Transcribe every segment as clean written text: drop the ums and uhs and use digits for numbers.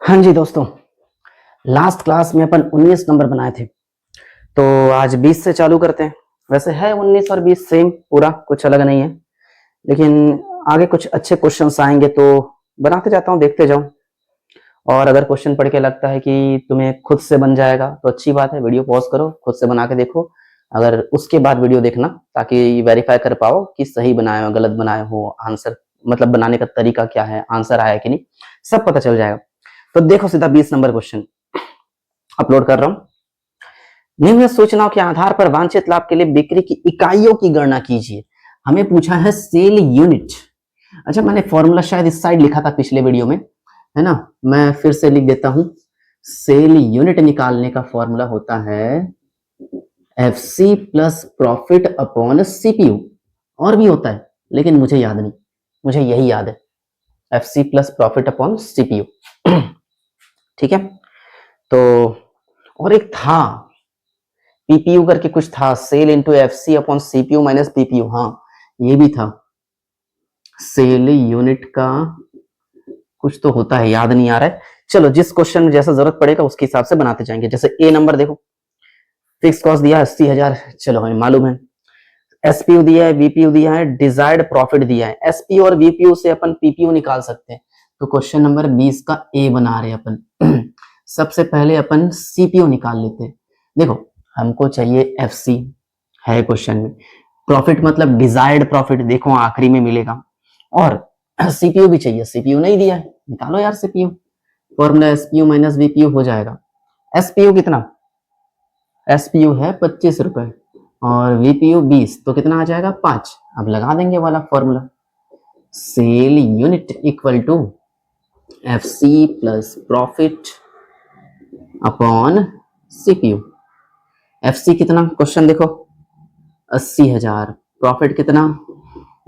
हाँ जी दोस्तों, last class में अपन 19 नंबर बनाए थे, तो आज 20 से चालू करते हैं। वैसे है 19 और 20 सेम, पूरा कुछ अलग नहीं है, लेकिन आगे कुछ अच्छे क्वेश्चंस आएंगे तो बनाते जाता हूँ, देखते जाऊँ। और अगर क्वेश्चन पढ़ के लगता है कि तुम्हें खुद से बन जाएगा तो अच्छी बात है, वीडियो पॉज करो, खुद से बना के देखो। अगर उसके बाद वीडियो देखना ताकि वेरीफाई कर पाओ कि सही बनाए हो, गलत बनाए हो, आंसर मतलब बनाने का तरीका क्या है, आंसर आया कि नहीं, सब पता चल जाएगा। तो देखो सीधा 20 नंबर क्वेश्चन अपलोड कर रहा हूँ। निम्न सूचनाओं के आधार पर वांछित लाभ के लिए बिक्री की इकाइयों की गणना कीजिए। हमें पूछा है सेल यूनिट। अच्छा, मैंने फॉर्मूला शायद इस साइड लिखा था पिछले वीडियो में, है ना। मैं फिर से लिख देता हूं। सेल यूनिट निकालने का फॉर्मूला होता है F C plus profit upon CPU. और भी होता है लेकिन मुझे याद नहीं, मुझे यही याद है, F C plus profit upon CPU. ठीक है। तो और एक था पीपीयू करके कुछ था, sale into F C upon CPU minus PPU. हाँ, ये भी था। सेल यूनिट का कुछ तो होता है, याद नहीं आ रहा है। चलो, जिस क्वेश्चन में जैसा जरूरत पड़ेगा उसके हिसाब से बनाते जाएंगे। जैसे ए नंबर देखो, फिक्स कॉस्ट दिया है 80,000, चलो हमें मालूम है। एसपीयू दिया है, वीपीयू दिया है, डिजायर्ड प्रॉफिट दिया है। एसपीयू और वीपीयू से अपन पीपीयू निकाल सकते हैं। तो क्वेश्चन नंबर 20 का ए बना रहे अपन। सबसे पहले अपन सीपीयू निकाल लेते हैं। देखो, हमको चाहिए एफसी, है क्वेश्चन में। प्रॉफिट मतलब डिजायर्ड प्रॉफिट, देखो आखिरी में मिलेगा। और सीपीयू भी चाहिए, सीपीयू नहीं दिया है, निकालो यार सीपीयू। फॉर्मूला एसपीयू माइनस वीपीयू हो जाएगा। एसपीयू कितना, एसपीयू है 25 रुपए और वीपीयू 20, तो कितना आ जाएगा 5। अब लगा देंगे वाला formula, sale unit equal to F C plus profit upon CPU. F C कितना, क्वेश्चन देखो 80,000, प्रॉफिट कितना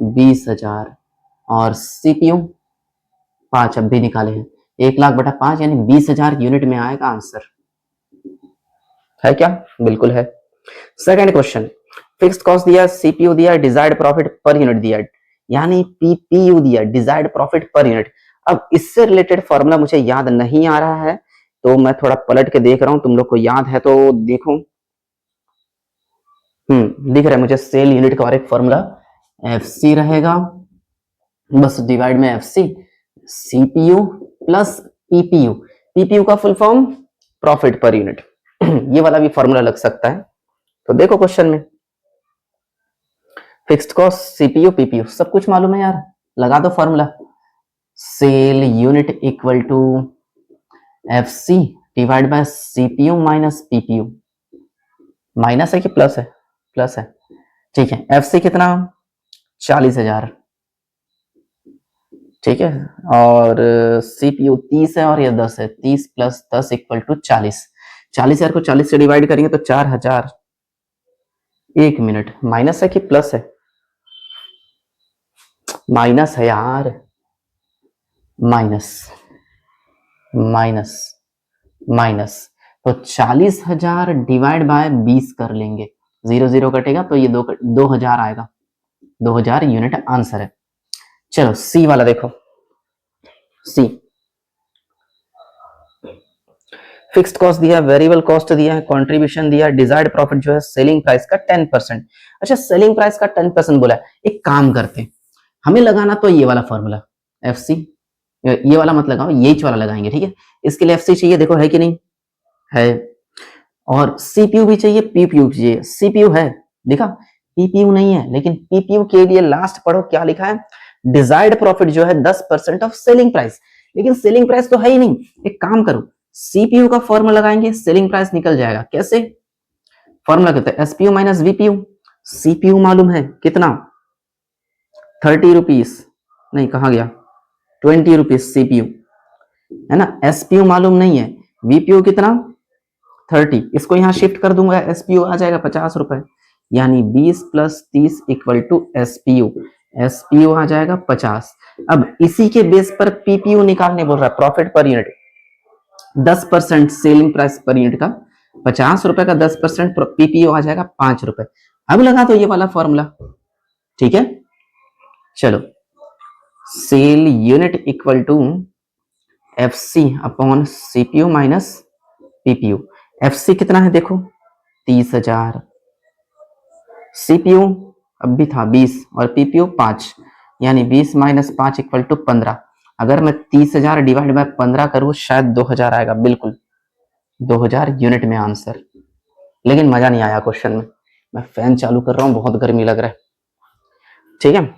20,000 और सीपीयू 5 अब भी निकाले हैं। 1,00,000 बटा 5 यानी 20,000 यूनिट में आएगा आंसर। है क्या? बिल्कुल है। सेकंड क्वेश्चन, फिक्स्ड कॉस्ट दिया, सीपीयू दिया, डिजायर्ड प्रॉफिट पर यूनिट दिया, यानी पीपीयू दिया, डिजायर्ड प्रॉफिट पर यूनिट। अब इससे रिलेटेड फॉर्मूला मुझे याद नहीं आ रहा है, तो मैं थोड़ा पलट के देख रहा हूं, तुम लोग को याद है तो देखो। दिख रहा है मुझे सेल यूनिट का और एक फॉर्मूला एफ सी रहेगा, बस डिवाइड में F C, CPU plus PPU. PPU का full form profit per unit. ये वाला भी फॉर्मूला लग सकता है। तो देखो क्वेश्चन में फिक्स्ड कॉस्ट, सीपीयू, पीपीयू सब कुछ मालूम है यार, लगा दो formula. Sale unit equal to F C divide by CPU minus PPU. Minus है कि प्लस है? प्लस है। ठीक है, एफ सी कितना 40,000, ठीक है। और सीपीयू 30 है और ये 10 है, 30 प्लस 10 इक्वल टू 40। 40,000 को 40 से डिवाइड करेंगे तो 4,000। एक मिनट, माइनस है कि प्लस है? माइनस है यार, माइनस माइनस माइनस। तो 40,000 डिवाइड बाय 20 कर लेंगे, 0 0 कटेगा तो ये 2,000 आएगा। 2,000 यूनिट आंसर है। चलो सी वाला देखो, सी फिक्स्ड कॉस्ट दिया, वेरिएबल कॉस्ट दिया है, कंट्रीब्यूशन दिया, डिजायर्ड प्रॉफिट जो है सेलिंग प्राइस का 10%। अच्छा, सेलिंग प्राइस का 10% बोला है। एक काम करते हैं, हमें लगाना तो ये वाला फॉर्मूला एफ सी, ये वाला मत लगाओ, ये वाला लगाएंगे, ठीक है। इसके लिए एफ सी चाहिए, देखो है कि नहीं है। और सीपीयू भी चाहिए, पीपीयू चाहिए। सीपीयू है, देखा, पीपीयू नहीं है, लेकिन पीपीयू के लिए लास्ट पढ़ो क्या लिखा है, डिजायर्ड प्रॉफिट जो है 10% ऑफ सेलिंग प्राइस। लेकिन सेलिंग प्राइस तो है ही नहीं, एक काम करो, सीपीयू का फॉर्मूला लगाएंगे, सेलिंग प्राइस निकल जाएगा। कैसे? फॉर्मूला कहते हैं एसपीयू माइनस वीपीयू। सीपीयू मालूम है कितना, 30 रुपीज, नहीं कहा गया, 20 रुपीज सीपीयू, है ना। एसपीयू मालूम नहीं है, वीपीयू कितना 30, इसको यहां शिफ्ट कर दूंगा, एसपीयू आ जाएगा 50 रुपए, यानी 20 plus 30 equal to SPU. SPU आ जाएगा 50। अब इसी के बेस पर पीपीयू निकालने बोल रहा है, profit per unit. 10% selling price per unit का, 50 रुपए का 10% पीपीयू आ जाएगा 5 रुपए। अब लगा दो ये वाला फॉर्मूला, ठीक है। चलो, sale unit equal to F C upon CPU minus PPU. F C कितना है देखो 30,000, सीपीयू अब भी था 20 और पीपीयू 5, यानी 20 माइनस 5 इक्वल टू 15। अगर मैं 30,000 डिवाइड बाय 15 करूँ शायद 2000 आएगा, बिल्कुल 2000 यूनिट में आंसर। लेकिन मजा नहीं आया क्वेश्चन में, मैं फैन चालू कर रहा हूँ, बहुत गर्मी लग रहा है। ठीक है,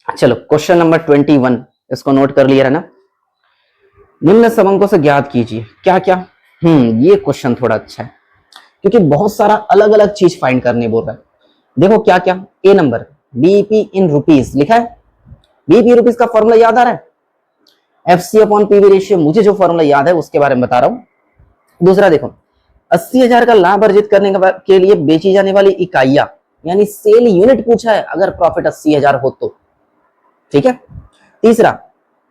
चलो क्वेश्चन नंबर 21, इसको नोट कर लिया है ना। निम्न समंकों से ज्ञात कीजिए क्या क्या। ये क्वेश्चन थोड़ा अच्छा है क्योंकि बहुत सारा अलग अलग चीज फाइंड करने बोल रहा है। देखो क्या क्या, ए नंबर बीईपी इन रुपीस लिखा है, बीईपी रुपीस का फॉर्मूला याद आ रहा है, एफसी अपॉन पीवी रेशियो, मुझे जो फॉर्मूला याद है उसके बारे में बता रहा हूं। दूसरा देखो 80,000 का लाभ अर्जित करने के लिए बेची जाने वाली इकाइयां, यानी सेल यूनिट पूछा है अगर प्रॉफिट 80,000 हो तो। ठीक है, तीसरा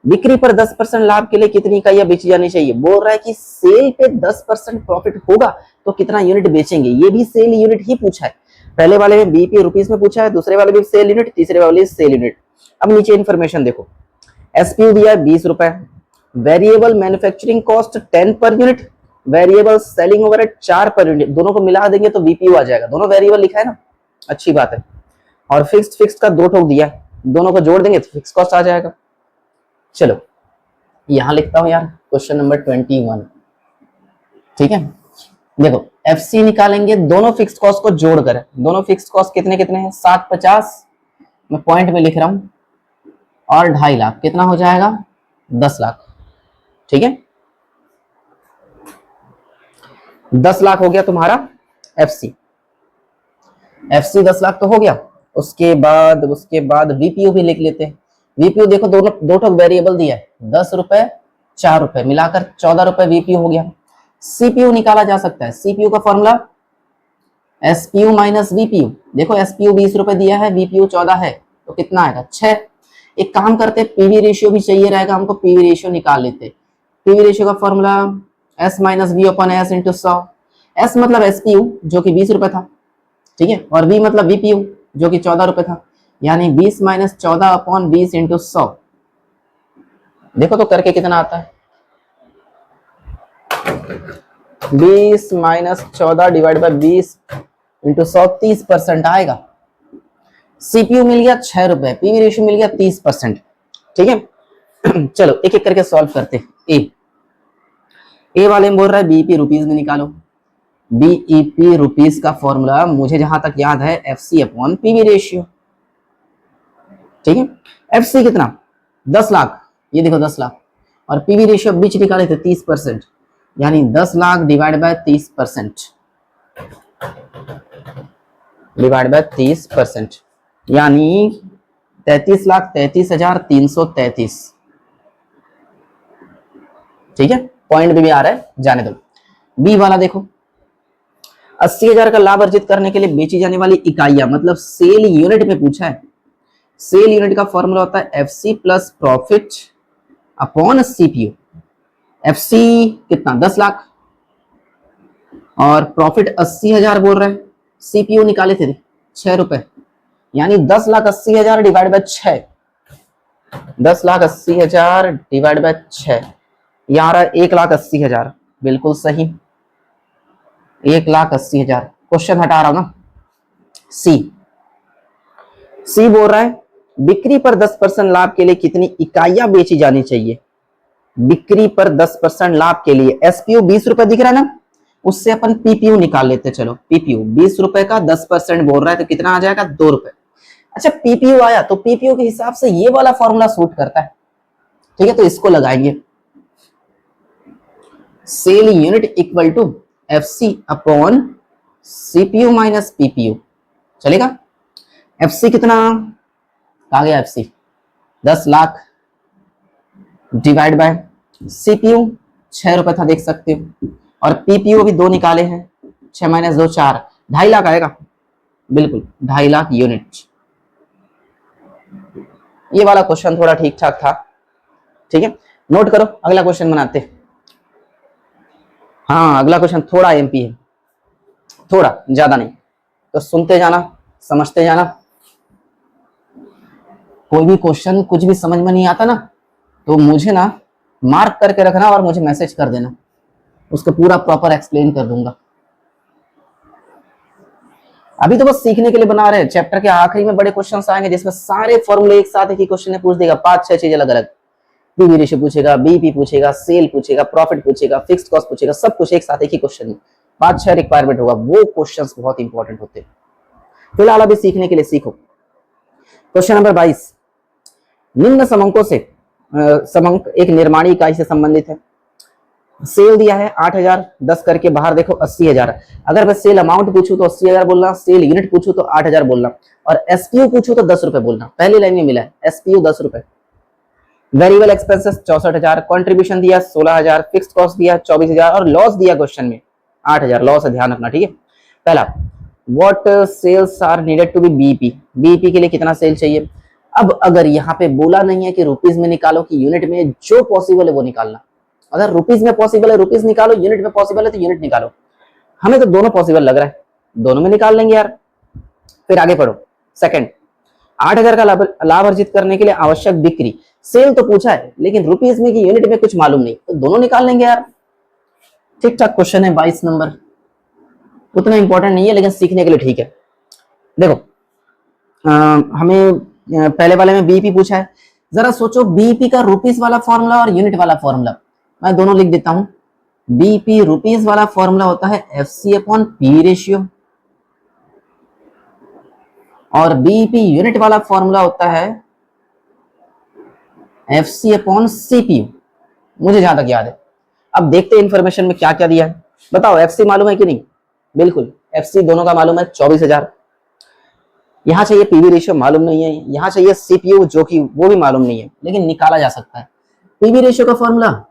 बिक्री पर 10% लाभ के लिए कितनी इकाइयां बेची जानी चाहिए, बोल रहा है कि सेल पे 10% प्रॉफिट होगा तो कितना यूनिट बेचेंगे, ये भी सेल यूनिट ही पूछा है। पहले वाले में बीपी रुपीस में पूछा है, दूसरे वाले में सेल यूनिट, तीसरे वाले सेल यूनिट। अब नीचे इंफॉर्मेशन देखो, एसपीयू दिया है 20 रुपए, variable manufacturing cost 10 per unit, variable selling overhead 4 per unit, दोनों को मिला देंगे तो बीपीयू आ जाएगा, दोनों वेरिएबल लिखा है ना, अच्छी बात है। और फिक्स का 2 ठोक दिया, दोनों को जोड़ देंगे तो फिक्स कॉस्ट आ जाएगा। चलो यहां लिखता हूं यार क्वेश्चन नंबर 21। ठीक है, देखो एफसी निकालेंगे दोनों फिक्स कॉस्ट को जोड़कर, दोनों फिक्स कॉस्ट कितने कितने हैं 60-50, मैं पॉइंट में लिख रहा हूं, और 2.5 लाख, कितना हो जाएगा 10 लाख। ठीक है, 10 लाख हो गया तुम्हारा एफसी, एफसी 10 लाख तो हो गया। उसके बाद वीपीयू भी लिख लेते हैं। वीपीयू देखो दोनों दो ठोक वेरिएबल दिया है, 10 रुपए 4 रुपए मिलाकर 14 रुपए वीपीयू हो गया। सीपीयू निकाला जा सकता है, सीपीयू का फॉर्मूला एसपीयू माइनस वीपीयू। देखो एसपीयू 20 रुपए दिया है, वीपीयू 14 है, तो कितना आएगा 6। एक काम करते हैं, पीवी रेशियो भी चाहिए रहेगा हमको, पीवी रेशियो निकाल लेते। पीवी रेशियो का formula S minus V upon S into 100। S मतलब एसपीयू जो कि 20 रुपए था, ठीक है, और वी मतलब वीपीयू जो कि 14 रुपए था, यानी 20 माइनस 14 अपॉन 20 इंटू 100। देखो तो करके कितना आता है, 20 माइनस 14 डिवाइड बाय 20 इंटू 100, 30% आएगा। सीपीयू मिल गया 6 रुपए, पीवी रेशियो मिल गया 30%। ठीक है, चलो एक एक करके सॉल्व करते हैं। ए वाले में बोल रहा है बीईपी रुपीस में निकालो। बीईपी रुपीस का फॉर्मूला मुझे जहां तक याद है एफसी अपॉन पीवी रेशियो। ठीक है, एफसी कितना 10 लाख, ये देखो 10 लाख, और पीवी रेशियो बीच निकाले थे 30%, यानी 10 lakh divide bye 30%, divide by 30%, यानी 33,33,333। ठीक है, पॉइंट भी आ रहा है, जाने दो। बी वाला देखो 80,000 का लाभ अर्जित करने के लिए बेची जाने वाली इकाइयां, मतलब सेल यूनिट में पूछा है। सेल यूनिट का फॉर्मूला होता है FC plus profit upon CPU. FC कितना 10 लाख और प्रॉफिट 80,000 बोल रहे हैं, सीपीयू निकाले थे 6 रुपए, यानी 10,80,000 डिवाइड बाय 6, 10,80,000 डिवाइड बाय 6, यहां रहा 1,80,000, बिल्कुल सही 1,80,000। क्वेश्चन हटा रहा हूं ना। सी बोल रहा है बिक्री पर 10% लाभ के लिए कितनी इकाइयां बेची जानी चाहिए। बिक्री पर 10% लाभ के लिए एसपीयू 20 रुपए दिख रहा है ना, उससे अपन पीपीयू निकाल लेते। चलो पीपीयू 20 रुपए का 10% बोल रहा है तो कितना आ जाएगा 2 रुपए। अच्छा पीपीयू आया तो पीपीयू के हिसाब से ये वाला फॉर्मूला सूट करता है। ठीक है, तो इसको लगाएंगे, sale unit equal to FC upon CPU minus PPU, चलेगा। एफसी कितना आ गया, FC 10 lakh divide by CPU 6 रुपए था, देख सकते हो, और पीपीयू भी 2 निकाले हैं, 6 माइनस 2 4, 2.5 लाख आएगा, बिल्कुल 2.5 लाख यूनिट। ये वाला क्वेश्चन थोड़ा ठीक ठाक था। ठीक है, नोट करो, अगला क्वेश्चन बनाते हैं। हाँ अगला क्वेश्चन थोड़ा एमपी है, थोड़ा ज्यादा नहीं, तो सुनते जाना समझते जाना। कोई भी क्वेश्चन कुछ भी समझ में नहीं आता ना, तो मुझे ना मार्क करके रखना और मुझे मैसेज कर देना, उसको पूरा प्रॉपर एक्सप्लेन कर दूंगा। अभी तो बस सीखने के लिए बना रहे हैं। चैप्टर के आखिरी में बड़े क्वेश्चंस आएंगे जिसमें सारे फॉर्मूले एक साथ एक ही क्वेश्चन में पूछ देगा, 5-6 चीज अलग अलग। पीवी रेशियो पूछेगा, बीपी पूछेगा, सेल पूछेगा, प्रॉफिट पूछेगा, फिक्स्ड कॉस्ट पूछेगा, सब कुछ एक साथ एक ही क्वेश्चन में 5-6 रिक्वायरमेंट होगा। वो क्वेश्चंस बहुत इंपॉर्टेंट होते हैं। फिलहाल अभी सीखने के लिए सीखो। क्वेश्चन नंबर 22, निम्न समंकों से समंक एक निर्माणी इकाई से संबंधित है। सेल दिया है 8,000, 10 करके बाहर देखो 80,000। अगर मैं सेल अमाउंट पूछूं तो 80,000 बोलना, सेल यूनिट पूछूं तो 8,000 बोलना, और एसपीयू पूछूं तो 10 रुपए बोलना। पहली लाइन में मिला है एसपीयू 10 रुपए। वेरिएबल एक्सपेंसेस 64,000, कंट्रीब्यूशन दिया 16,000, फिक्स्ड कॉस्ट दिया 24,000 और लॉस दिया क्वेश्चन में 8,000। लॉस है, ध्यान रखना, ठीक है। पहला, what sales are needed to be BP, BP के लिए कितना सेल चाहिए। अब अगर यहाँ पे बोला नहीं है कि रुपीज में निकालो कि यूनिट में, जो पॉसिबल है वो निकालना। अगर रुपीज में पॉसिबल है रुपीज निकालो, यूनिट में पॉसिबल है तो यूनिट निकालो। हमें तो दोनों पॉसिबल लग रहा है, दोनों में निकाल लेंगे यार। फिर आगे पढ़ो। सेकंड, 8,000 का लाभ अर्जित करने के लिए आवश्यक बिक्री। सेल तो पूछा है लेकिन रुपीज में कि यूनिट में कुछ मालूम नहीं, तो दोनों निकाल लेंगे यार। ठीक ठाक क्वेश्चन है। 22 नंबर उतना इंपॉर्टेंट नहीं है लेकिन सीखने के लिए ठीक है। देखो हमें पहले वाले में बीपी पूछा है। जरा सोचो, बीपी का रुपीस वाला फॉर्मूला और यूनिट वाला फॉर्मूला, मैं दोनों लिख देता हूं। बीपी रुपीस वाला फॉर्मूला होता है एफसी अपॉन पी रेशियो, और बीपी यूनिट वाला फॉर्मूला होता है एफसी अपॉन सीपीयू, मुझे जहां तक याद है। अब देखते हैं इंफॉर्मेशन में क्या क्या दिया है। बताओ एफसी मालूम है कि नहीं। बिल्कुल एफसी दोनों का मालूम है 24,000। यहां चाहिए पीवी रेशियो, मालूम नहीं है। यहां चाहिए सीपीयू, जो कि वो भी मालूम नहीं है लेकिन निकाला जा सकता है। पीवी रेशियो का formula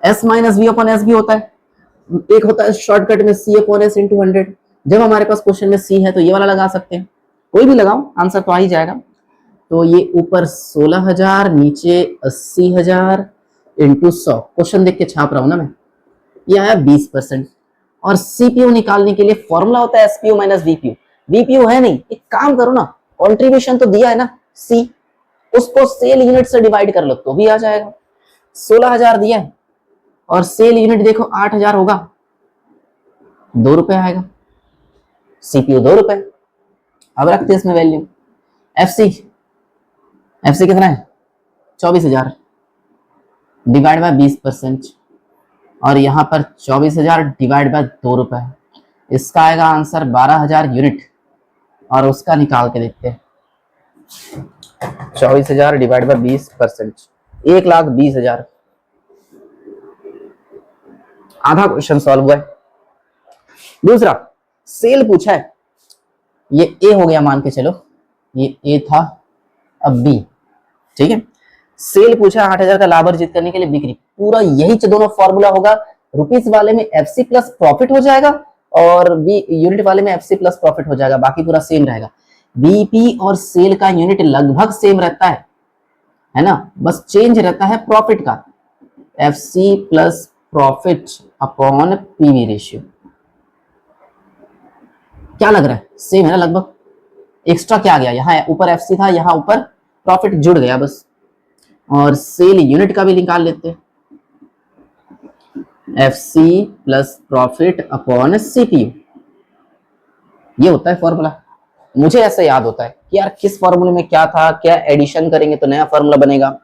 S minus V upon S भी होता है। एक होता है शॉर्टकट में सी अपॉन एस इंटू 100। जब हमारे पास क्वेश्चन में सी है तो ये वाला लगा सकते हैं, कोई भी लगाओ आंसर तो आ ही जाएगा। तो ये ऊपर 16,000, नीचे 80,000 इंटू 100। क्वेश्चन देख के छाप रहा हूं ना मैं। ये आया 20%। और सीपीयू निकालने के लिए फॉर्मूला होता है एसपीयू माइनस वीपीयू। वीपीयू है नहीं, एक काम करो ना, कंट्रीब्यूशन तो दिया है ना सी, उसको सेल यूनिट से डिवाइड कर लो तो भी आ जाएगा। 16,000 दिया है और सेल यूनिट देखो 8,000 होगा, 2 रुपए आएगा। सीपीयू 2 रुपए। अब रखते हैं इसमें वैल्यू। एफसी, एफसी कितना है 24,000 डिवाइड बाय 20%, और यहां पर 24,000 डिवाइड बाय 2 रुपए। इसका आएगा आंसर 12,000 यूनिट, और उसका निकाल के देखते हैं। 24,000 डिवाइड बाय 20%, 1,20,000। आधा क्वेश्चन सॉल्व हुआ है। दूसरा, सेल पूछा है, ये ए हो गया मान के चलो, ये ए था, अब बी, ठीक है। सेल पूछा 8,000 का लाभ अर्जित करने के लिए बिक्री, पूरा यही दोनों फॉर्मूला होगा। रुपीस वाले में एफसी प्लस प्रॉफिट हो जाएगा और बी यूनिट वाले में एफसी प्लस प्रॉफिट हो जाएगा, बाकी पूरा सेम रहेगा। बीपी और सेल का यूनिट लगभग सेम रहता है ना, बस चेंज रहता है प्रॉफिट का, FC plus profit upon PV ratio. क्या लग रहा है, सेम है ना लगभग। एक्स्ट्रा क्या गया, यहाँ ऊपर एफसी था, यहाँ ऊपर प्रॉफिट जुड़ गया बस। और सेल यूनिट का भी निकाल लेते हैं, FC plus profit upon CPU, ये होता है फॉर्मूला। मुझे ऐसा याद होता है कि यार किस फॉर्मूले में क्या था, क्या एडिशन करेंगे तो नया फॉर्मूला बनेगा।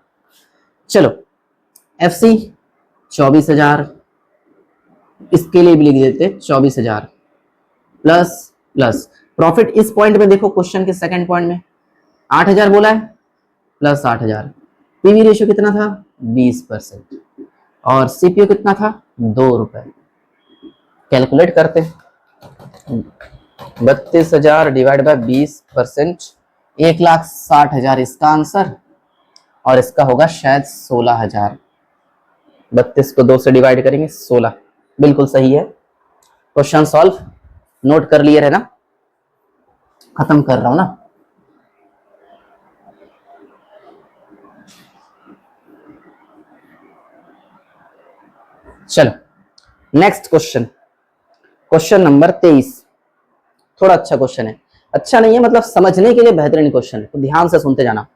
चलो एफसी 24,000, इसके लिए भी लिख देते 24,000 प्लस प्लस प्रॉफिट। इस पॉइंट में देखो, क्वेश्चन के सेकंड पॉइंट में 8,000 बोला है, प्लस 8,000। पीवी रेशियो कितना था 20%, और सीपीयू कितना था 2 रुपए। कैलकुलेट करते, 32,000 डिवाइड बाय 20%, 1,60,000 इसका आंसर, और इसका होगा शायद 16,000। 32 को 2 से डिवाइड करेंगे 16, बिल्कुल सही है। क्वेश्चन सॉल्व, नोट कर लिए है ना, खत्म कर रहा हूं ना। चलो नेक्स्ट क्वेश्चन, क्वेश्चन नंबर 23। थोड़ा अच्छा क्वेश्चन है, अच्छा नहीं है मतलब समझने के लिए बेहतरीन क्वेश्चन है, तो ध्यान से सुनते जाना।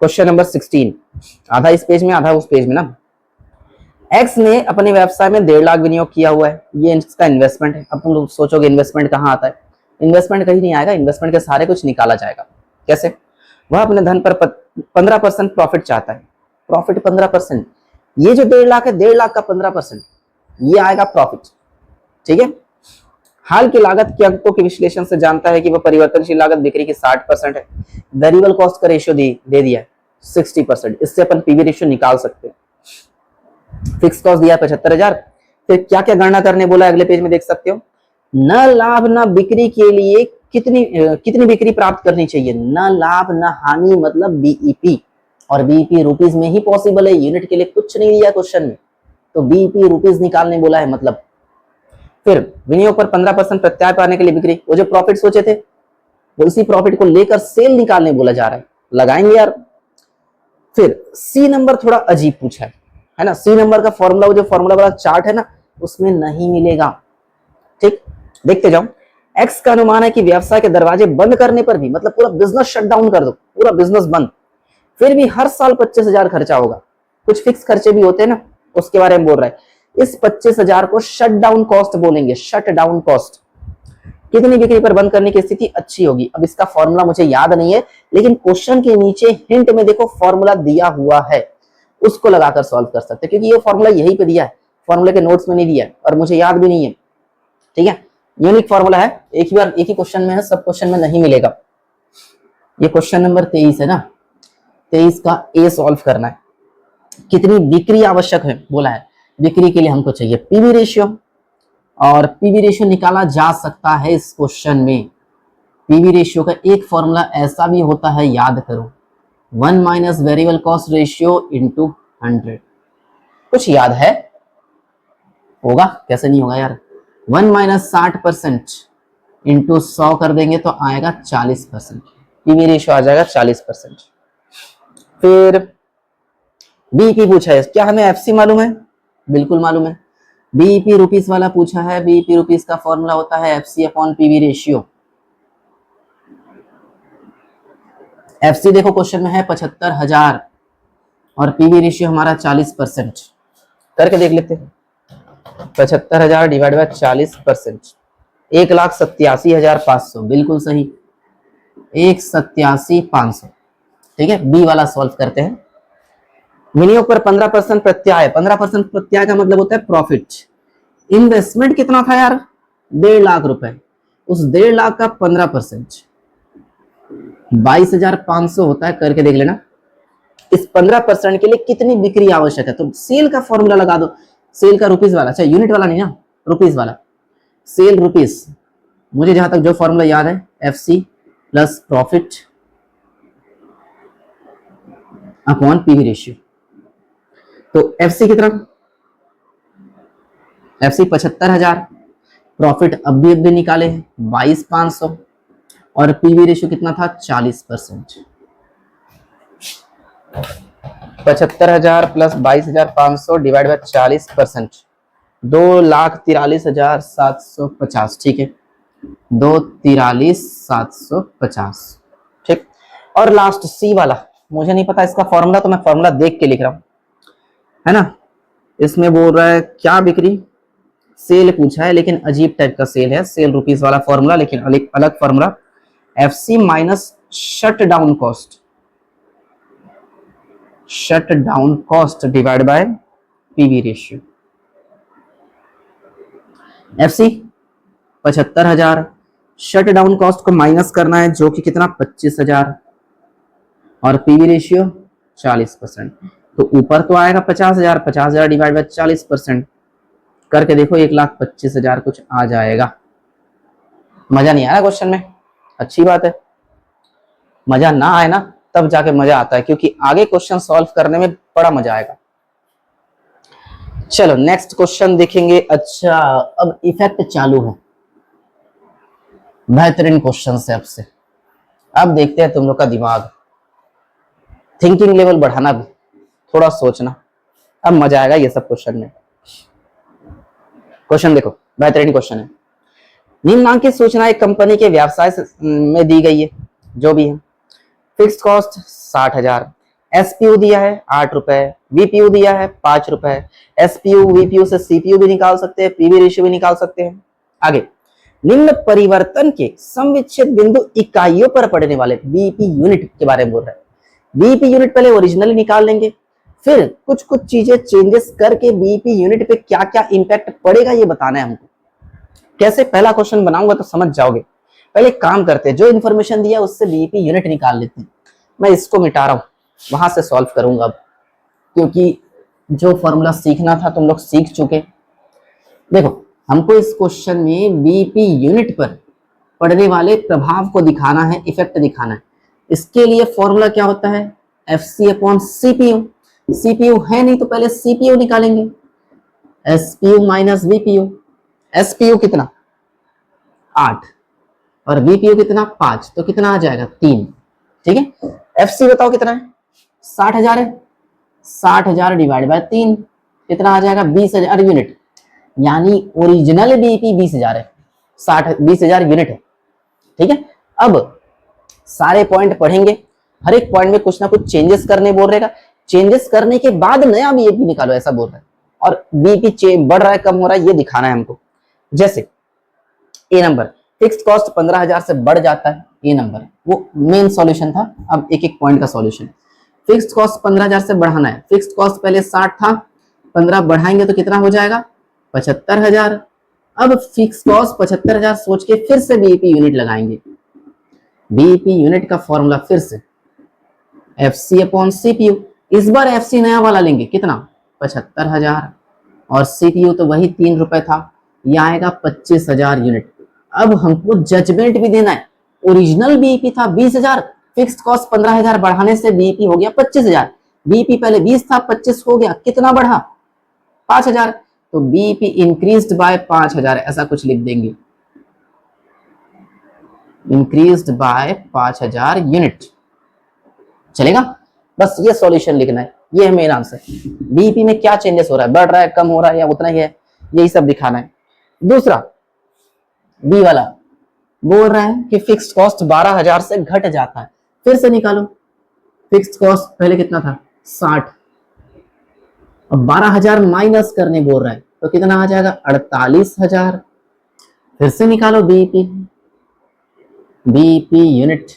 क्वेश्चन नंबर 16, आधा इस पेज में आधा उस पेज में ना। एक्स ने अपने व्यवसाय में 1.5 लाख विनियोग किया हुआ है, ये इसका इन्वेस्टमेंट है। अब तुम लोग सोचोगे इन्वेस्टमेंट कहाँ आता है, इन्वेस्टमेंट कहीं नहीं आएगा, इन्वेस्टमेंट के सारे कुछ निकाला जाएगा। कैसे? वह अपने धन पर 15% प्रॉफिट चाहता है, प्रॉफिट 15%, ये जो 1.5 लाख है 1.5 लाख का 15% ये आएगा प्रॉफिट, ठीक है। हाल की लागत के अंकों के विश्लेषण से जानता है कि वह परिवर्तनशील लागत बिक्री की 60% है, वेरिएबल कॉस्ट का रेशियो दे दिया है 60%, इससे अपन पीवी रेशियो निकाल सकते हैं। फिक्स कॉस्ट दिया 75,000, फिर क्या क्या गणना करने बोला अगले पेज में देख सकते हो। न लाभ न बिक्री के लिए कितनी बिक्री प्राप्त करनी चाहिए, न लाभ न हानि मतलब बीईपी, और बीईपी रुपीज में ही पॉसिबल है, यूनिट के लिए कुछ नहीं दिया क्वेश्चन में, तो बीईपी रुपीज निकालने बोला है मतलब। फिर विनियोग पर 15% प्रत्याय पाने के लिए बिक्री, वो जो प्रॉफिट सोचे थे वो उसी प्रॉफिट को लेकर सेल निकालने बोला जा रहा है, लगाएंगे यार। फिर सी नंबर थोड़ा अजीब पूछा है ना, सी नंबर का फॉर्मूला, वो जो फॉर्मूला वाला चार्ट है ना उसमें नहीं मिलेगा, ठीक, देखते जाओ। एक्स का अनुमान है कि व्यवसाय के दरवाजे बंद करने पर भी, मतलब पूरा बिजनेस शट डाउन कर दो, पूरा बिजनेस बंद, फिर भी हर साल 25,000 खर्चा होगा। कुछ फिक्स खर्चे भी होते हैं ना, उसके बारे में बोल रहा है। इस 25,000 को शट डाउन कॉस्ट बोलेंगे, शट डाउन कॉस्ट। कितनी बिक्री पर बंद करने की स्थिति अच्छी होगी, अब इसका फॉर्मूला मुझे याद नहीं है, लेकिन क्वेश्चन के नीचे हिंट में देखो फॉर्मूला दिया हुआ है, उसको लगाकर सॉल्व कर सकते हैं, क्योंकि ये फॉर्मूला यहीं पे दिया है, फॉर्मूले के नोट्स में नहीं दिया है और मुझे याद भी नहीं है, ठीक है। यूनिक फॉर्मूला है, एक ही क्वेश्चन में है, सब क्वेश्चन में नहीं मिलेगा। ये क्वेश्चन नंबर 23 है ना, 23 का ए सॉल्व करना है। कितनी बिक्री आवश्यक है बोला है, बिक्री के लिए हमको चाहिए पीवी रेशियो, और पीवी रेशियो निकाला जा सकता है इस क्वेश्चन में। पीवी रेशियो का एक फॉर्मूला ऐसा भी होता है, याद करो, 1 minus variable cost ratio into 100। कुछ याद है? होगा, कैसे नहीं होगा यार। 1 माइनस 60% इंटू 100 कर देंगे तो आएगा 40%, पीवी रेशियो आ जाएगा 40%। फिर बीईपी पूछा है, क्या हमें एफसी मालूम है? बिल्कुल मालूम है। बीईपी रुपीस वाला पूछा है, बीईपी रुपीस का फॉर्मूला होता है FC upon PV ratio. FC देखो क्वेश्चन में है 75,000 और पीवी रेशियो हमारा 40%, करके देख लेते हैं। 75,000 डिवाइड बाय 40%, 1,87,500, बिल्कुल सही, 1,87,500, ठीक है। बी वाला सॉल्व करते हैं। विनियोग पर 15% प्रत्याय, 15% प्रत्याय का मतलब होता है प्रॉफिट। इन्वेस्टमेंट कितना था यार? 1.5 लाख रुपए, उस 1.5 लाख का 15% 22,500 होता है, करके देख लेना। इस 15% के लिए कितनी बिक्री आवश्यक है, तो सेल का फॉर्मूला लगा दो, सेल का रुपीस वाला, अच्छा यूनिट वाला नहीं ना, रुपीस वाला, सेल रुपीस। मुझे जहां तक जो फॉर्मूला याद है, FC plus profit upon PV ratio. तो एफसी कितना? एफसी 75,000, प्रॉफिट अब भी निकाले हैं 22,500, और पीवी रेशियो कितना था? 40%। 75,000 प्लस 22,500 डिवाइड बाय 40%, 2,43,750, ठीक है, 2,43,750, ठीक। और लास्ट सी वाला, मुझे नहीं पता इसका फॉर्मूला, तो मैं फॉर्मूला देख के लिख रहा हूं, है ना। इसमें बोल रहा है क्या बिक्री, सेल पूछा है, लेकिन अजीब टाइप का सेल है, सेल रुपीस वाला फॉर्मूला, लेकिन अलग formula, FC minus shut down cost, shut down cost divide by PV ratio. FC 75,000, shut down cost को माइनस करना है, जो कि कितना? 25,000, और पीवी रेशियो 40%, तो ऊपर तो आएगा 50,000, 50,000 डिवाइड बाय 40%, करके देखो 1,25,000 कुछ आ जाएगा। मजा नहीं आया क्वेश्चन में, अच्छी बात है, मजा ना आए ना तब जाके मजा आता है, क्योंकि आगे क्वेश्चन सॉल्व करने में बड़ा मजा आएगा। चलो नेक्स्ट क्वेश्चन देखेंगे। अच्छा, अब इफेक्ट चालू है, बेहतरीन क्वेश्चन है अब से। अब देखते हैं तुम लोग का दिमाग, थिंकिंग लेवल बढ़ाना भी, थोड़ा सोचना, अब मजा आएगा ये सब क्वेश्चन में। क्वेश्चन देखो, बेहतरीन क्वेश्चन है। निम्नांकित सूचना एक कंपनी के व्यवसाय में दी गई है, जो भी है। फिक्स्ड कॉस्ट 60,000, एसपीयू दिया है 8 रुपए, वीपीयू दिया है 5 रुपए। एसपीयू वीपीयू से सीपीयू भी निकाल सकते हैं, पीवी रेशियो भी निकाल सकते हैं। आगे, निम्न परिवर्तन के समविच्छेद बिंदु इकाइयों पर पड़ने वाले बीपी यूनिट के बारे में बोल रहा है। बीपी यूनिट पहले ओरिजिनली निकाल लेंगे, फिर कुछ कुछ चीजें चेंजेस करके बीपी यूनिट पे क्या क्या इंपैक्ट पड़ेगा ये बताना है हमको। कैसे, पहला क्वेश्चन बनाऊंगा तो समझ जाओगे। पहले काम करते हैं, जो इन्फॉर्मेशन दिया उससे बीपी यूनिट निकाल लेते हैं। मैं इसको मिटा रहा हूं, वहां से सॉल्व करूंगा अब, क्योंकि जो फॉर्मूला सीखना था तुम लोग सीख चुके। देखो, हमको इस क्वेश्चन में बीपी यूनिट पर पड़ने वाले प्रभाव को दिखाना है, इफेक्ट दिखाना है। इसके लिए फॉर्मूला क्या होता है, एफसी अपॉन सीपीयू। सीपीयू है नहीं तो पहले सीपीयू निकालेंगे, एसपीयू माइनस वीपीयू। एसपीयू कितना 8 और वीपीयू कितना 5, तो कितना आ जाएगा 3। ठीक है, एफसी बताओ कितना है, 60,000 है। 60,000 डिवाइड बाय 3 कितना आ जाएगा 20,000 यूनिट, यानी ओरिजिनल बीपी 20,000 है, 20,000 यूनिट है। ठीक है, अब सारे पॉइंट पढ़ेंगे, हर एक पॉइंट में कुछ ना कुछ चेंजेस करने बोल रहेगा। चेंजेस करने के बाद नया बीपी निकालो ऐसा बोल रहा है, और बीपी बढ़ रहा है कम हो रहा है ये दिखाना है हमको। जैसे ए नंबर, फिक्स्ड कॉस्ट 15,000 से बढ़ जाता है, ए नंबर वो मेन सॉल्यूशन था। अब एक एक पॉइंट का सॉल्यूशन। फिक्स्ड कॉस्ट 15,000 से बढ़ाना है, फिक्स्ड कॉस्ट पहले 60 था, 15 बढ़ाएंगे तो कितना हो जाएगा 75,000। अब फिक्स कॉस्ट 75,000 सोच के फिर से बीपी यूनिट लगाएंगे। बीपी यूनिट का फॉर्मूला फिर से एफसी अपॉन सीपीयू। इस बार एफसी नया वाला लेंगे, कितना 75,000, और सीपीयू तो वही 3 रुपए था, यह आएगा 25,000 यूनिट। अब हमको जजमेंट भी देना है। ओरिजिनल बीपी था 20,000, फिक्स्ड कॉस्ट 15,000 बढ़ाने से बीपी हो गया 25,000। बीपी पहले 20 था, 25 हो गया, कितना बढ़ा 5,000, तो बीपी इंक्रीज्ड बाय 5,000 ऐसा कुछ लिख देंगे, इंक्रीज्ड बाय 5,000 यूनिट। चलेगा, बस ये सॉल्यूशन लिखना है, ये है मेन आंसर। बीपी में क्या चेंजेस हो रहा है, बढ़ रहा है, कम हो रहा है या उतना ही है, यही सब दिखाना है। दूसरा बी वाला बोल रहा है कि फिक्स्ड कॉस्ट 12,000 से घट जाता है, फिर से निकालो। फिक्स्ड कॉस्ट पहले कितना था 60, अब 12,000 माइनस करने बोल रहा है तो कितना आ जाएगा 48,000। फिर से निकालो BP, BP unit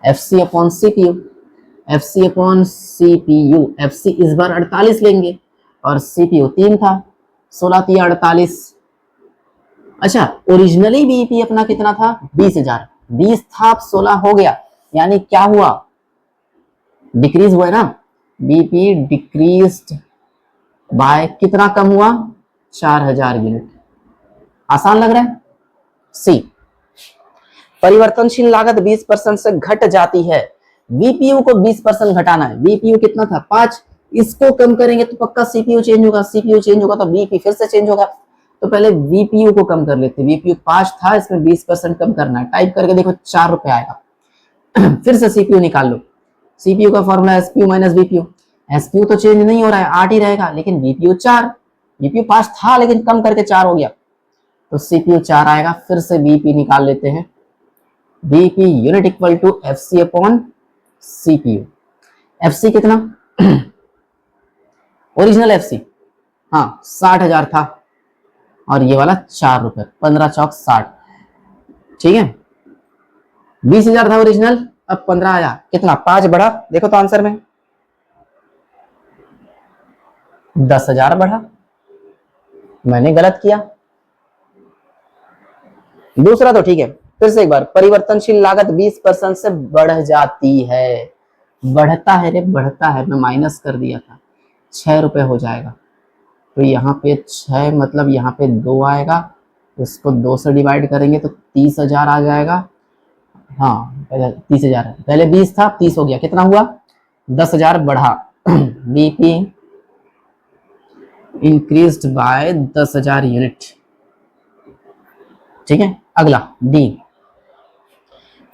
FC upon CPU, FC upon CPU. FC इस बार 48 लेंगे और सीपीयू 3 था, 16 3 48। अच्छा, ओरिजिनली बीपी अपना कितना था 20,000, 20 था 16 हो गया, यानी क्या हुआ डिक्रीज हुआ है ना, बीपी डिक्रीज्ड बाय कितना कम हुआ 4,000 यूनिट। आसान लग रहा है। सी, परिवर्तनशील लागत 20% से घट जाती है, वीपीयू को 20% घटाना है। वीपीयू कितना था 5, इसको कम करेंगे तो पक्का सीपीयू चेंज होगा, सीपीयू चेंज होगा तो बीपी फिर से चेंज होगा। तो पहले वीपीयू को कम कर लेते, वीपीयू 5 था, इसमें 20% कम करना है, टाइप करके देखो 4 रुपए आएगा। फिर से सीपीयू निकाल लो, सीपीयू का फॉर्मूला एसपीयू माइनस वीपीयू। एसपीयू तो चेंज नहीं हो रहा है, 8 ही रहेगा, लेकिन वीपीयू 4, वीपीयू 5 था लेकिन कम करके 4 हो गया, तो सीपीयू 4 आएगा। फिर से वीपी निकाल लेते हैं, BP unit equal to FC upon CPU. FC कितना ओरिजिनल एफसी, हाँ 60,000 था, और ये वाला 4 रुपए, 15 चौक 60। ठीक है, 20,000 था ओरिजिनल, अब 15 आया, कितना 5 बढ़ा, देखो तो आंसर में 10,000 बढ़ा। मैंने गलत किया। दूसरा तो ठीक है, फिर से एक बार, परिवर्तनशील लागत 20% से बढ़ जाती है, बढ़ता है रे बढ़ता है, मैं माइनस कर दिया था, 6 रुपए हो जाएगा, तो यहाँ पे 6 मतलब यहाँ पे 2 आएगा, इसको 2 से डिवाइड करेंगे तो 30,000 आ जाएगा। हाँ पहले 30,000, पहले 20 था 30 हो गया, कितना हुआ 10,000 बढ़ा। BP increased by 10,000 unit. ठीक है, अगला डी,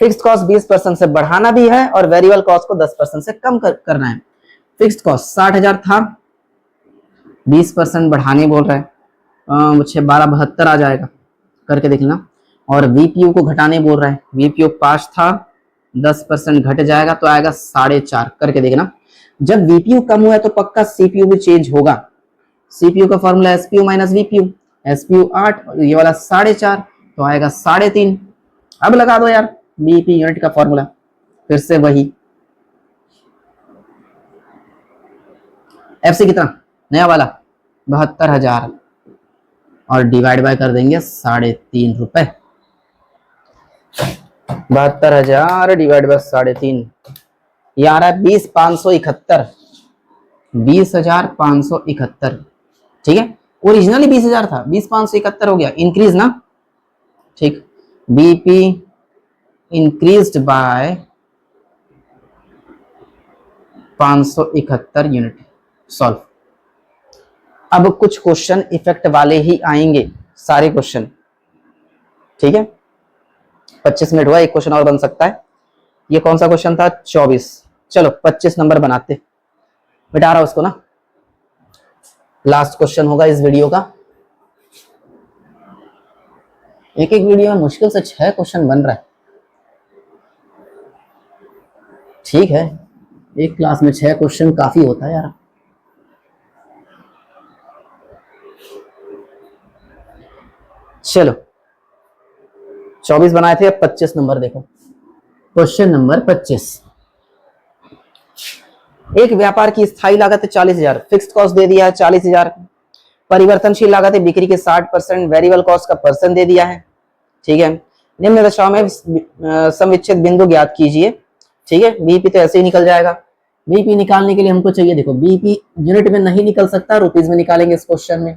फिक्स्ड कॉस्ट 20% से बढ़ाना भी है और वेरिएबल कॉस्ट को 10% से कम करना है। फिक्स्ड कॉस्ट 60,000 था, 20% बढ़ाने बोल रहा है, मुझे 1272 आ जाएगा, करके देख लेना। और वीपीयू को घटाने बोल रहा है, वीपीयू 5 था, 10% घट जाएगा तो आएगा 4.5 करके देखना। जब वीपीयू कम हुआ है तो पक्का सीपीयू भी चेंज होगा। सीपीयू का फॉर्मूला एसपीयू माइनस वीपीयू, एसपीयू 8 और ये वाला 4.5 तो आएगा 3.5। अब लगा दो यार बीपी यूनिट का फॉर्मूला, फिर से वही एफसी कितना नया वाला 72,000 और डिवाइड बाय कर देंगे 3.5 रुपए। 72,000 डिवाइड बाय 3.5 ये आ रहा है 20,571, 20,571। ठीक है, ओरिजिनली 20,000 था, 20,571 हो गया, इंक्रीज ना। ठीक, BP increased by 571 unit. Solve. अब कुछ क्वेश्चन इफेक्ट वाले ही आएंगे, सारे क्वेश्चन। ठीक है, 25 मिनट हुआ, एक क्वेश्चन और बन सकता है। ये कौन सा क्वेश्चन था? 24। चलो 25 नंबर बनाते, मिटा रहा उसको ना, लास्ट क्वेश्चन होगा इस वीडियो का। एक एक वीडियो में मुश्किल से 6 क्वेश्चन बन रहा है। ठीक है, एक क्लास में 6 क्वेश्चन काफी होता है यार। चलो 24 बनाए थे, अब 25 नंबर देखो। Question number 25। एक व्यापार की स्थायी लागत है 40,000, फिक्स्ड कॉस्ट दे दिया है 40,000, परिवर्तनशील लागत है बिक्री के 60%, वेरिएबल कॉस्ट का परसेंट दे दिया है। ठीक है, निम्न दशाओं में समविच्छेद बिंदु ज्ञात कीजिए। ठीक है, बीपी तो ऐसे ही निकल जाएगा। बीपी निकालने के लिए हमको चाहिए, देखो बीपी यूनिट में नहीं निकल सकता, रुपीज में निकालेंगे इस क्वेश्चन में।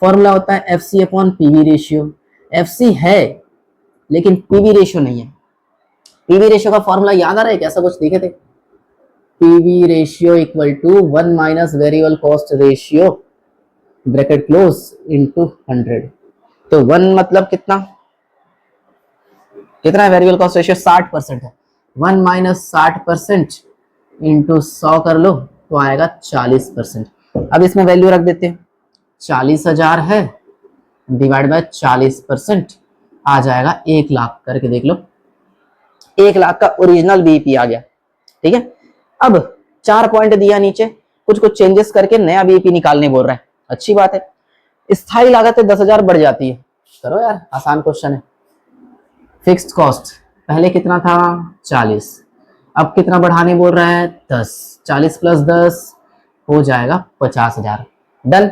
फॉर्मूला होता है FC upon PV ratio. FC है लेकिन पीवी रेशियो नहीं है। पीवी रेशियो का फॉर्मूला याद आ रहा है कैसा कुछ देखे थे? PV ratio equal to 1 minus variable cost ratio bracket close into 100। तो 1 मतलब कितना कितना है? वेरिएबल कॉस्ट रेशियो 60% है। 1 माइनस 60% इंटू 100 कर लो तो आएगा 40%। अब इसमें वैल्यू रख देते हैं, 40,000 है डिवाइड बाय 40% आ जाएगा 1 लाख करके देख लो। 1 लाख का ओरिजिनल बीपी आ गया। ठीक है, अब 4 पॉइंट दिया नीचे, कुछ कुछ चेंजेस करके नया बीपी निकालने बोल रहा है। अच्छी बात है। स्थायी लागत है 10,000 बढ़ जाती है, करो यार, आसान क्वेश्चन है। फिक्स्ड कॉस्ट पहले कितना था? 40, अब कितना बढ़ाने बोल रहा है? 10। 40 प्लस 10 हो जाएगा 50,000। डन।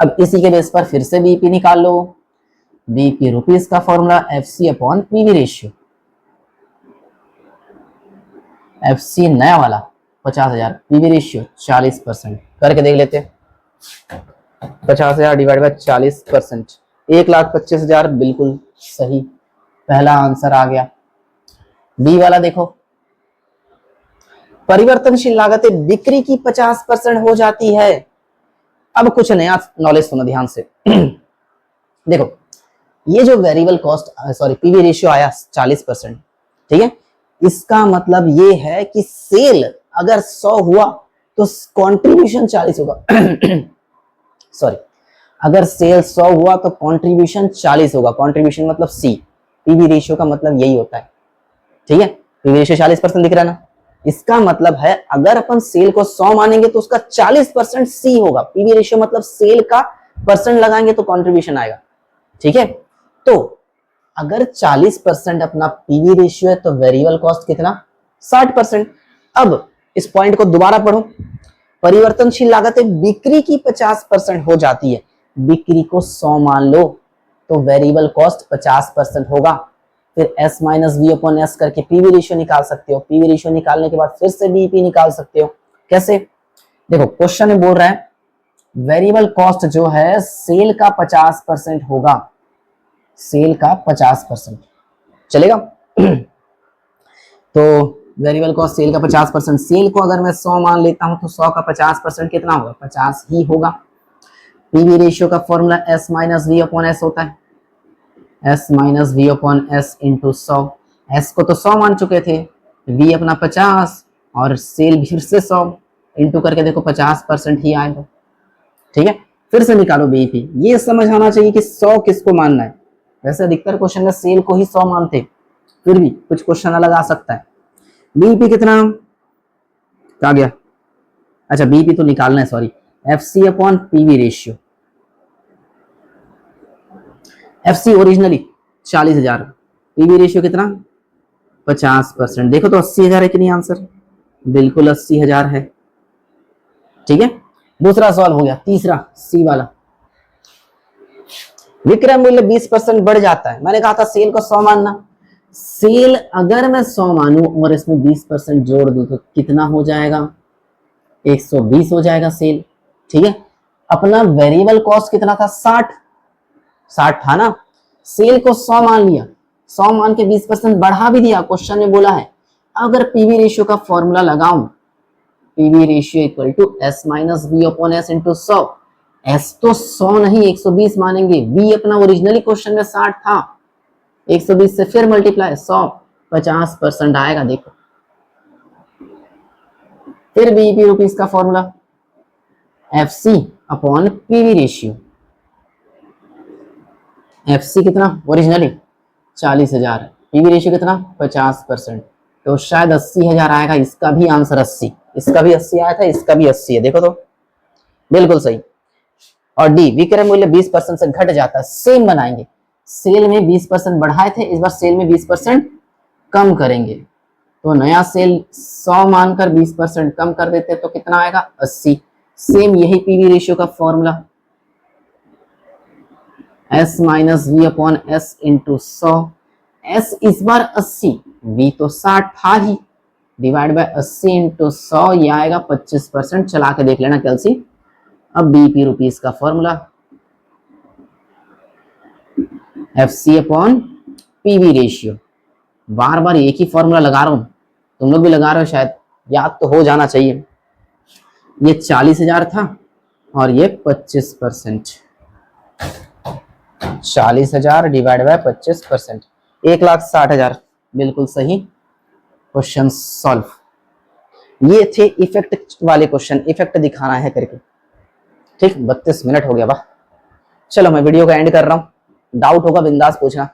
अब इसी के बेस पर फिर से बीपी निकाल लो। बीपी रुपीस का formula FC upon PV ratio. FC नया वाला 50,000, पीवी रेशियो 40% करके देख लेते हैं। 50,000 डिवाइड बाय 40%, 1,25,000 बिल्कुल सही, पहला आंसर आ गया। बी वाला देखो, परिवर्तनशील लागत बिक्री की 50% हो जाती है। अब कुछ नया नॉलेज सुनो ध्यान से। देखो ये जो variable cost sorry PV ratio आया 40%, ठीक है, इसका मतलब ये है कि सेल अगर 100 हुआ तो कंट्रीब्यूशन 40 होगा। सॉरी, अगर सेल 100 हुआ तो कंट्रीब्यूशन 40 होगा। कंट्रीब्यूशन मतलब सी, पीवी रेशियो का मतलब यही होता है। ठीक है, पीवी रेशियो 40% दिख रहा है ना, इसका मतलब है अगर अपन सेल को 100 मानेंगे तो उसका 40% सी होगा। पीवी रेशियो मतलब सेल का परसेंट लगाएंगे तो कंट्रीब्यूशन आएगा। ठीक है, तो अगर 40% अपना पीवी रेशियो है तो वेरिएबल कॉस्ट कितना? 60%। अब इस पॉइंट को दोबारा पढ़ो, परिवर्तनशील लागत बिक्री की 50% हो जाती है। बिक्री को 100 मान लो तो वेरिएबल कॉस्ट 50% होगा। फिर S minus V upon S करके पीवी रेशियो निकाल सकते हो। पीवी रेशियो निकालने के बाद फिर से बीपी निकाल सकते हो। कैसे? देखो क्वेश्चन में बोल रहा है वेरिएबल कॉस्ट जो है सेल का 50% होगा, सेल का 50% चलेगा। तो वेरिएबल कॉस्ट सेल का 50%, सेल को अगर मैं 100 मान लेता हूं तो 100 का 50% कितना होगा? 50 ही होगा। पीवी रेशियो का formula S minus V upon S होता है, S minus V upon S into 100। S को तो 100 मान चुके थे, V अपना 50 और सेल फिर से 100 इंटू करके देखो 50% ही आएगा। ठीक है, फिर से निकालो बीपी। ये समझ आना चाहिए कि 100 किसको मानना है। वैसे अधिकतर क्वेश्चन में सेल को ही 100 मानते, फिर भी कुछ क्वेश्चन अलग आ सकता है। बीपी कितना, कहा गया, अच्छा बीपी तो निकालना है, sorry, FC upon PV ratio. FC originally 40,000, PV ratio कितना 50%। देखो तो 80,000 है कि नहीं आंसर, बिल्कुल 80,000 है। ठीक है, दूसरा सवाल हो गया। तीसरा सी वाला, विक्रय मूल्य 20% बढ़ जाता है। मैंने कहा था सेल को 100 मानना, सेल अगर मैं 100 मानूं और इसमें 20% जोड़ दूं तो कितना हो जाएगा, 120 हो जाएगा सेल। ठीक है, अपना वेरिएबल कॉस्ट कितना था, 60 था ना, सेल को 100 मान लिया, 100 मान के 20% बढ़ा भी दिया। क्वेश्चन में बोला है अगर पीवी रेशियो का फॉर्मूला लगाऊं, PV ratio equal to S minus B upon S into 100, S तो 100 नहीं 120 मानेंगे, बी अपना ओरिजिनली क्वेश्चन में 60 था, 120 से फिर मल्टीप्लाई 100, 50% आएगा। देखो फिर बीईपी रुपीस का formula, FC upon PV ratio, FC कितना ओरिजिनली 40,000, पीवी रेशियो कितना 50%, तो शायद 80,000 आएगा। इसका भी आंसर 80, इसका भी 80 आया था, इसका भी 80 है। देखो तो बिल्कुल सही। और डी, विक्रय मूल्य 20% से घट जाता है, सेम बनाएंगे, सेल में 20% बढ़ाए थे, इस बार सेल में 20% कम करेंगे, तो नया सेल 100 मानकर 20% कम कर देते तो कितना आएगा 80। सेम यही पीवी रेशियो का formula, S minus V upon S into 100, S इस बार 80, वी तो 60 था ही, डिवाइड बाय 80 इंटू 100, ये आएगा 25%। चला के देख लेना कैलसी। अब बीपी रुपीस का formula, F C upon PV ratio, बार बार एक ही फॉर्मूला लगा रहा हूं, तुम लोग भी लगा रहे हो, शायद याद तो हो जाना चाहिए। ये 40,000 था और ये 25%, 40,000 डिवाइड बाय 25%, 1,60,000, बिल्कुल सही। Question solve. ये थे इफेक्ट वाले क्वेश्चन, इफेक्ट दिखाना है करके। ठीक, 32 मिनट हो गया। वाह, चलो मैं वीडियो का एंड कर रहा हूं, डाउट होगा बिंदास पूछना।